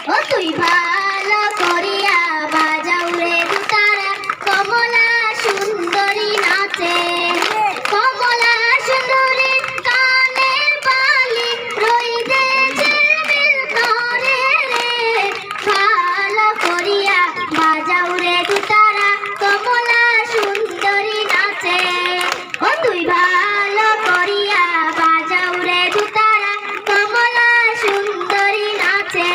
ও তুই ভালো করিয়া বাজাও রে দুতারা কমলা সুন্দরী নাচে কমলা সুন্দরী কানের বালি রইদে ঝিলমিল করে রে ভালো করিয়া বাজাও রে দুতারা কমলা সুন্দরী নাচে ও তুই ভালো করিয়া বাজাও রে দুতারা কমলা সুন্দরী নাচে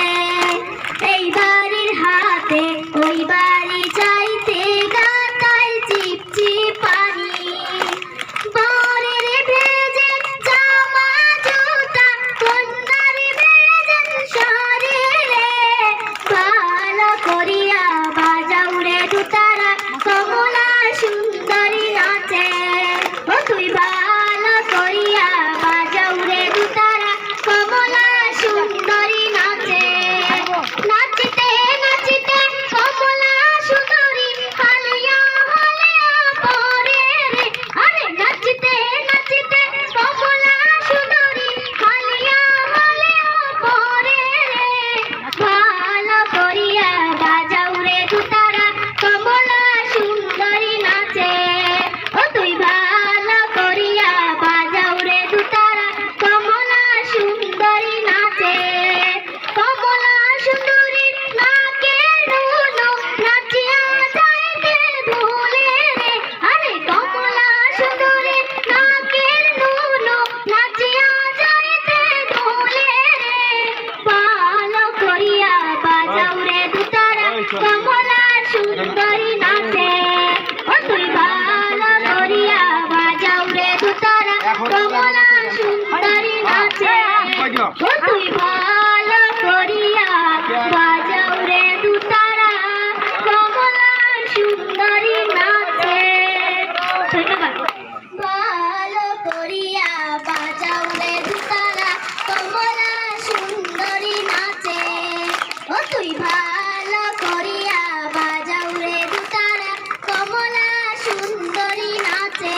এই বাড়ির হাতে ওই বাড়ি যাইতে গাতায় চিপচিপ পানি বরের ভেজে জামা জুতা কন্যার ভেজে শরীরে ভালো করিয়া বাজাও রে দুতারা কমলা সুন্দরী নাচে ও তুই ভালো করিয়া বাজাও রে দুতারা কমলা সুন্দরী নাচে নাচিতে নাচিতে কমলা সুন্দরী হালিয়া হালিয়া পরে রে আরে নাচিতে নাচিতে কমলা সুন্দরী হালিয়া হালিয়া পরে রে ভালো করিয়া বাজাও রে দুতারা কমলা সুন্দরী নাচে ও তুই ভালো করিয়া বাজাও রে দুতারা কমলা সুন্দরী নাচে কমলা সুন্দরী নাকে নুনো নাচিয়া যাইতে ভুলে রে আরে কমলা সুন্দরী নাকে নুনো নাচিয়া যাইতে ভুলে রে ভালো করিয়া বাজাও রে দুতারা কমলা সুন্দরী নাচে ও তুই ভালো করিয়া বাজাও রে দুতারা কমলা সুন্দরী নাচে ও তুই ভালো করিয়া বাজাও রে দুতারা কমলা সুন্দরী নাচে ধন্যবাদ ভালো করিয়া বাজাও রে দুতারা কমলা সুন্দরী নাচে ও তুই ভালো করিয়া বাজাও রে দুতারা কমলা সুন্দরী নাচে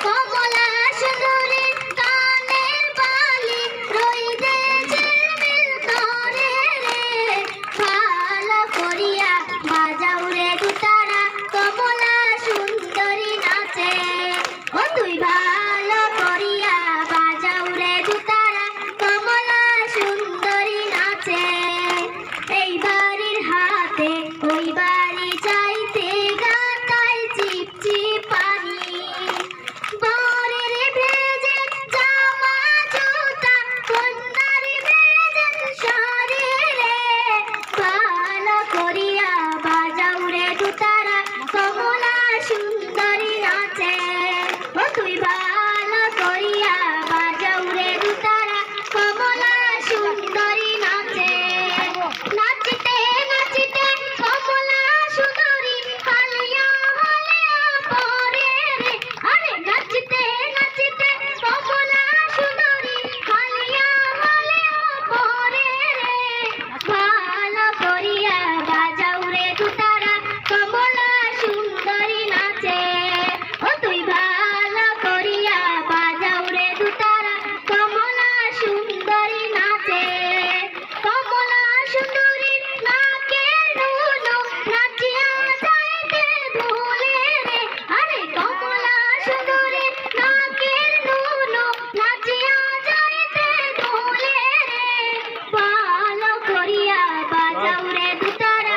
কমলা সুন্দরী কানের বালি রইদে ঝিলমিল করে রে ভালো করিয়া বাজাও রে দুতারা কমলা সুন্দরী নাচে ও তুই ভালো করিয়া বাজাও রে দুতারা কমলা সুন্দরী নাচে এই বাড়ির হাতে ওই বাড়ি যাইতে গাতায় চিপচিপ পানি বরের ভেজে জামা জুতা কন্যার ভেজে শরীরে ভালো করিয়া বাজাও রে দুতারা কমলা সুন্দরী নাচে ও তুই ভালো করিয়া বাজাও রে দুতারা কমলা সুন্দরী নাচে নাচিতে নাচিতে কমলা সুন্দরী হালিয়া হালিয়া পরে রে আরে নাচিতে নাচিতে কমলা সুন্দরী হালিয়া হালিয়া পরে রে ভালো করিয়া বাজাও রে দুতারা কমলা সুন্দরী নাচে ও তুই ভালো করিয়া বাজাও রে দুতারা কমলা সুন্দরী নাচে কমলা সুন্দরী নাকে নুনো নাচিয়া যাইতে ভুলে রে আরে কমলা সুন্দরী নাকে নুনো নাচিয়া যাইতে ভুলে রে ভালো করিয়া বাজাও রে দুতারা